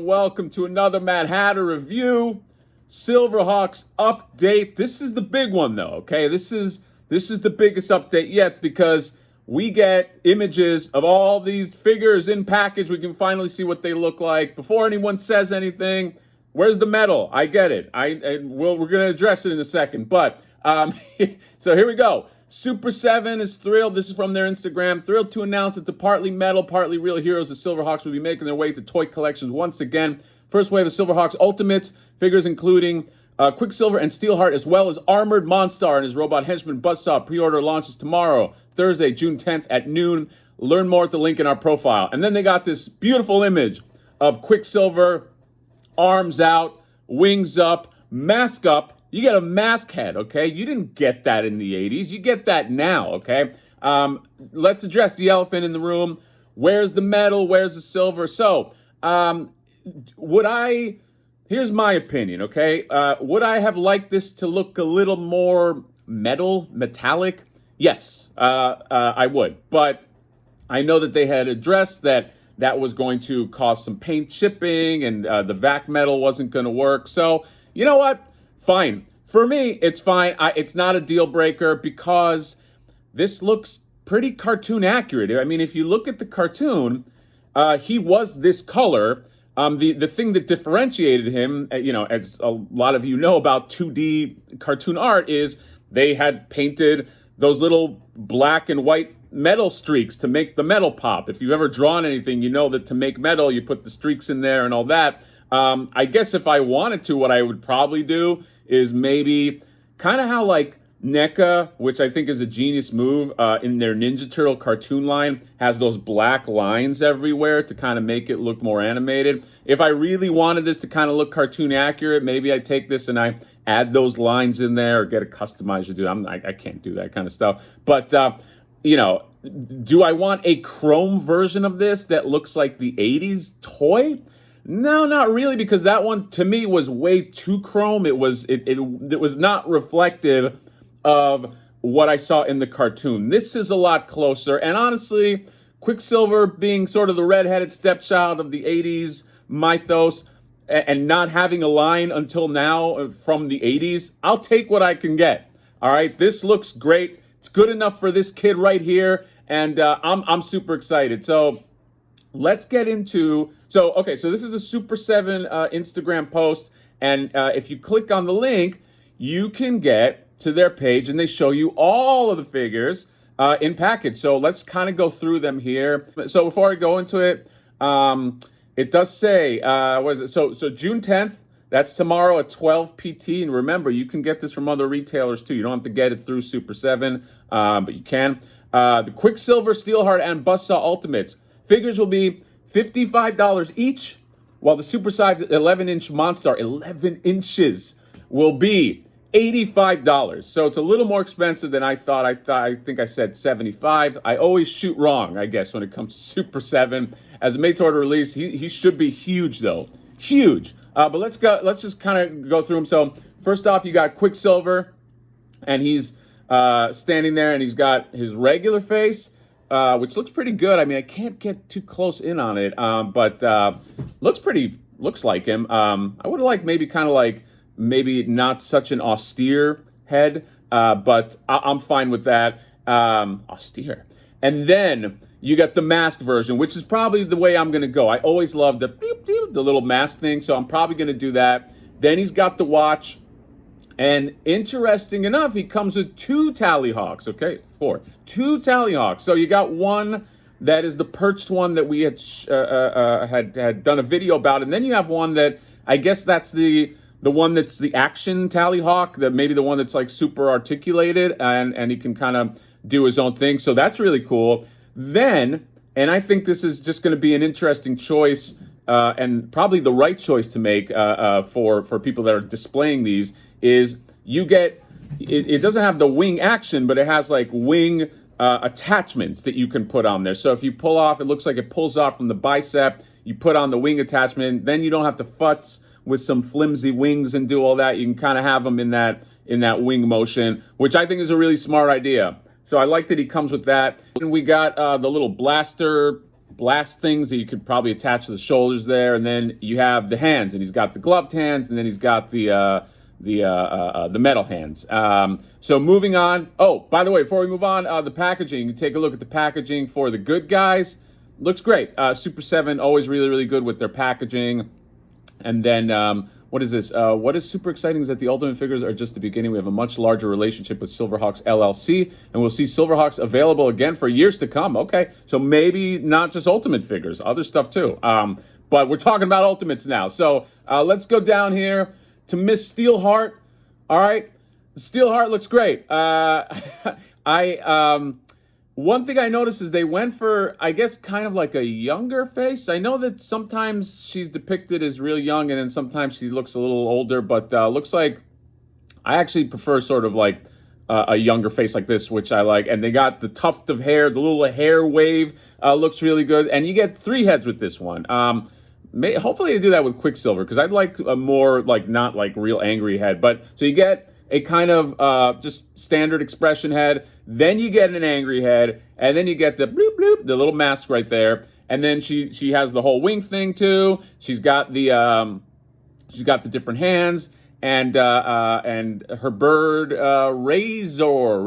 welcome to another Mad Hatter review. Silverhawks update. This is the big one though, okay? This is the biggest update yet because we get images of all these figures in package. We can finally see what they look like. Before anyone says anything, where's the metal? I get it. We're going to address it in a second. But so here we go. Super7 is thrilled. This is from their Instagram. Thrilled to announce that the partly metal, partly real heroes of Silverhawks will be making their way to toy collections once again. First wave of Silverhawks Ultimates, figures including Quicksilver and Steelheart, as well as armored Monstar and his robot henchman Buzzsaw. Pre-order launches tomorrow, Thursday, June 10th at noon. Learn more at the link in our profile. And then they got this beautiful image of Quicksilver, arms out, wings up, mask up. You get a mask head, okay? You didn't get that in the 80s. You get that now, okay? Let's address the elephant in the room. Where's the metal? Where's the silver? So, here's my opinion, okay? Would I have liked this to look a little more metallic? Yes, I would. But I know that they had addressed that was going to cause some paint chipping and the vac metal wasn't going to work. So, you know what? Fine. For me, it's fine. It's not a deal breaker because this looks pretty cartoon accurate. I mean, if you look at the cartoon, he was this color. The thing that differentiated him, as a lot of you know about 2D cartoon art, is they had painted those little black and white metal streaks to make the metal pop. If you've ever drawn anything, you know that to make metal, you put the streaks in there and all that. I guess if I wanted to, what I would probably do is maybe kind of how like NECA, which I think is a genius move, in their Ninja Turtle cartoon line, has those black lines everywhere to kind of make it look more animated. If I really wanted this to kind of look cartoon accurate, maybe I take this and I add those lines in there or get a customizer to do. I can't do that kind of stuff. But, do I want a chrome version of this that looks like the 80s toy? No, not really, because that one to me was way too chrome. It was not reflective of what I saw in the cartoon. This is a lot closer, and honestly, Quicksilver being sort of the redheaded stepchild of the 80s mythos and not having a line until now from the 80s, I'll take what I can get. All right, this looks great. It's good enough for this kid right here, and I'm super excited. So let's get into, so this is a Super7 Instagram post, and if you click on the link, you can get to their page, and they show you all of the figures in package. So let's kind of go through them here. So before I go into it, it does say, what is it? So June 10th, that's tomorrow at 12 PT. And remember, you can get this from other retailers too. You don't have to get it through Super7, but you can. The Quicksilver, Steelheart, and Buzzsaw Ultimates. Figures will be $55 each, while the super-sized 11-inch Monstar, 11 inches, will be $85. So it's a little more expensive than I thought. I think I said $75. I always shoot wrong, I guess, when it comes to Super 7. As a made-to-order release, he should be huge, though. Huge. But let's just kind of go through them. So first off, you got Quicksilver, and he's standing there, and he's got his regular face, which looks pretty good. I mean, I can't get too close in on it, but looks like him. I would have liked maybe not such an austere head, but I'm fine with that. Austere. And then you got the mask version, which is probably the way I'm going to go. I always love the little mask thing, so I'm probably going to do that. Then he's got the watch. And interesting enough, he comes with 2 Tallyhawks, okay? 4. 2 Tallyhawks. So you got one that is the perched one that we had done a video about, and then you have one that, I guess that's the one that's the action Tallyhawk, that maybe the one that's like super articulated, and he can kind of do his own thing. So that's really cool. Then, and I think this is just going to be an interesting choice, and probably the right choice to make for people that are displaying these, is you get, it doesn't have the wing action, but it has like wing attachments that you can put on there. So if you pull off, it looks like it pulls off from the bicep, you put on the wing attachment, then you don't have to futz with some flimsy wings and do all that. You can kind of have them in that wing motion, which I think is a really smart idea. So I like that he comes with that. And we got the little blaster blast things that you could probably attach to the shoulders there, and then you have the hands, and he's got the gloved hands, and then he's got the metal hands. So moving on. Oh, by the way, before we move on, the packaging. You can take a look at the packaging for the good guys. Looks great. Super 7 always really, really good with their packaging. And then what is this? What is super exciting is that the Ultimate figures are just the beginning. We have a much larger relationship with Silverhawks LLC, and we'll see Silverhawks available again for years to come. Okay, so maybe not just Ultimate figures, other stuff too. But we're talking about Ultimates now. So let's go down here to Miss Steelheart. All right, Steelheart looks great. One thing I noticed is they went for, I guess, kind of like a younger face. I know that sometimes she's depicted as real young, and then sometimes she looks a little older, but looks like I actually prefer sort of like a younger face like this, which I like. And they got the tuft of hair, the little hair wave looks really good. And you get 3 heads with this one. Hopefully they do that with Quicksilver, because I'd like a more like not like real angry head. But so you get a kind of just standard expression head, then you get an angry head, and then you get the bloop bloop, the little mask right there, and then she has the whole wing thing too. She's got the different hands, and her bird razor.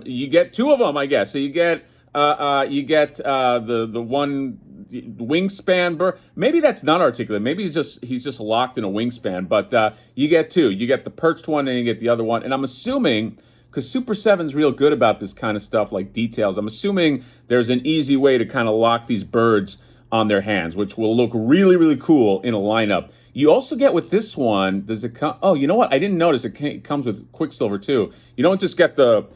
You get 2 of them, I guess. So you get the one wingspan bird. Maybe that's not articulate. Maybe he's just locked in a wingspan. But you get 2. You get the perched one and you get the other one. And I'm assuming, because Super 7's real good about this kind of stuff, like details, I'm assuming there's an easy way to kind of lock these birds on their hands, which will look really, really cool in a lineup. You also get with this one, does it come? Oh, you know what? I didn't notice it comes with Quicksilver too. You don't just get the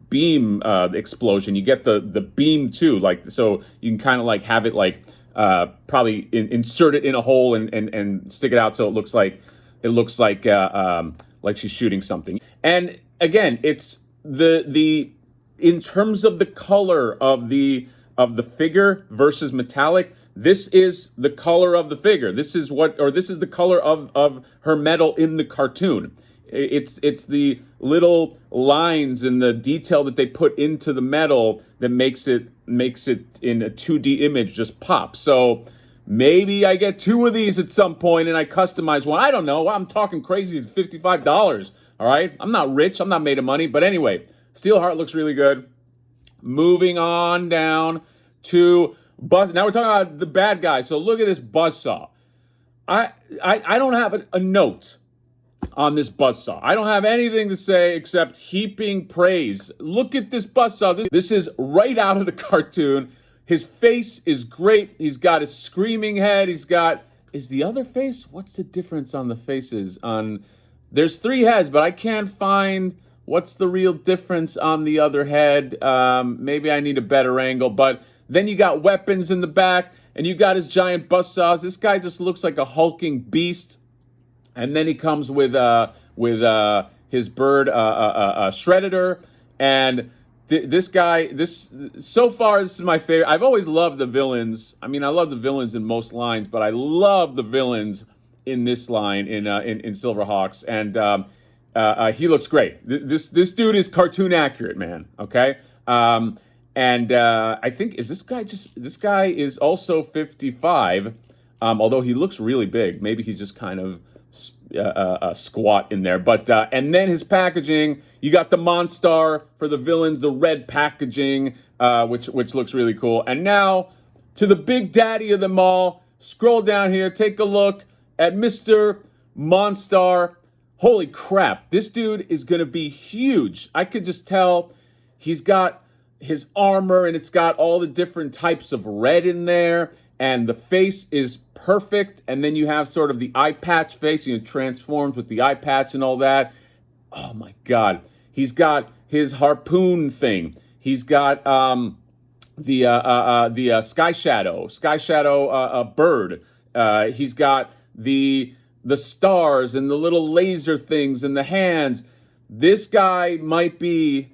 beam explosion, you get the beam too, like, so you can kind of like have it like probably insert it in a hole and stick it out so it looks like she's shooting something. And again, it's the in terms of the color of the figure versus metallic, this is the color of the figure. This is the color of her metal in the cartoon. It's the little lines and the detail that they put into the metal that makes it in a 2D image just pop. So maybe I get 2 of these at some point and I customize one. I don't know. I'm talking crazy. It's $55. All right. I'm not rich. I'm not made of money. But anyway, Steelheart looks really good. Moving on down to Buzz. Now we're talking about the bad guy. So look at this buzzsaw. I don't have a note on this buzzsaw. I don't have anything to say except heaping praise. Look at this buzzsaw. This is right out of the cartoon. His face is great. He's got a screaming head. Is the other face? What's the difference on the faces? There's 3 heads, but I can't find what's the real difference on the other head. Maybe I need a better angle, but then you got weapons in the back, and you got his giant buzzsaws. This guy just looks like a hulking beast. And then he comes with his bird, Shredder, and this guy. So far, this is my favorite. I've always loved the villains. I mean, I love the villains in most lines, but I love the villains in this line in Silverhawks, and he looks great. This dude is cartoon accurate, man. Okay, and I think this guy is also 55, although he looks really big. Maybe he's just kind of squat in there, but and then his packaging, you got the Monstar for the villains, the red packaging, which looks really cool. And now to the big daddy of them all, scroll down here, take a look at Mr. Monstar. Holy crap, this dude is gonna be huge. I could just tell. He's got his armor and it's got all the different types of red in there, and the face is perfect. And then you have sort of the eye patch face, transforms with the eye patch and all that. Oh my God. He's got his harpoon thing. He's got the Sky Shadow bird. He's got the stars and the little laser things and the hands. This guy might be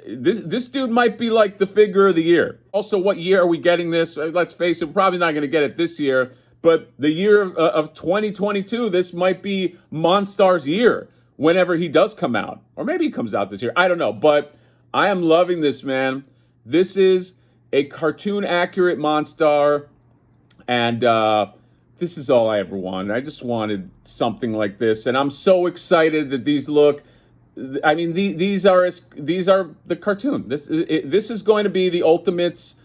This dude might be like the figure of the year. Also, what year are we getting this? Let's face it, we're probably not going to get it this year. But the year of 2022, this might be Monstar's year whenever he does come out. Or maybe he comes out this year. I don't know. But I am loving this, man. This is a cartoon accurate Monstar, and this is all I ever wanted. I just wanted something like this, and I'm so excited that these look. I mean, these are the cartoon. This is going to be the Ultimates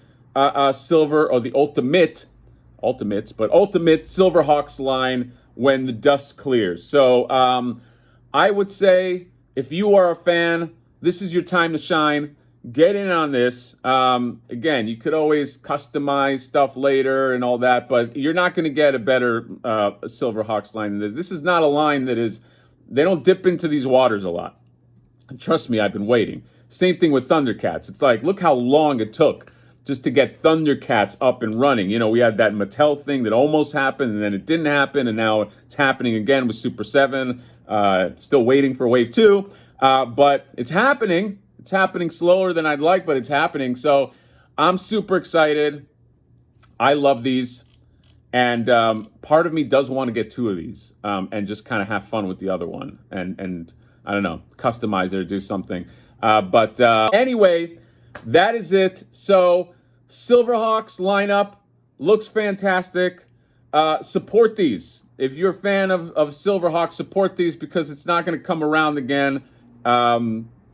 silver, or the Ultimates, but Ultimate Silverhawks line when the dust clears. So I would say, if you are a fan, this is your time to shine. Get in on this. Again, you could always customize stuff later and all that, but you're not going to get a better Silverhawks line than this. This is not a line that is, they don't dip into these waters a lot. And trust me, I've been waiting. Same thing with Thundercats. It's like, look how long it took just to get Thundercats up and running. You know, we had that Mattel thing that almost happened, and then it didn't happen, and now it's happening again with Super 7. Still waiting for Wave 2, but it's happening. It's happening slower than I'd like, but it's happening. So I'm super excited. I love these. And part of me does want to get 2 of these and just kind of have fun with the other one. And I don't know, customize it or do something. But anyway, that is it. So Silverhawks lineup looks fantastic. Support these. If you're a fan of Silverhawks, support these, because it's not going to come around again,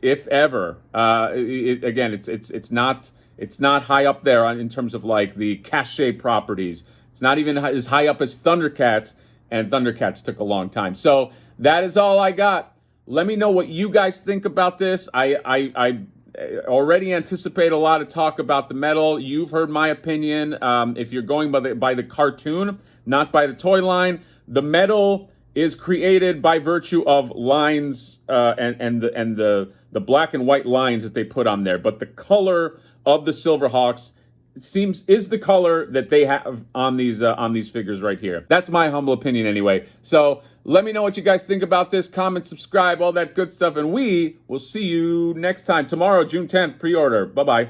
if ever. Again, it's not high up there in terms of like the cachet properties. It's not even as high up as Thundercats, and Thundercats took a long time. So that is all I got. Let me know what you guys think about this. I already anticipate a lot of talk about the metal. You've heard my opinion. If you're going by the cartoon, not by the toy line, the metal is created by virtue of lines and the black and white lines that they put on there. But the color of the Silverhawks is the color that they have on these figures right here. That's my humble opinion anyway. So let me know what you guys think about this. Comment, subscribe, all that good stuff, and we will see you next time tomorrow, June 10th. Pre-order. Bye-bye.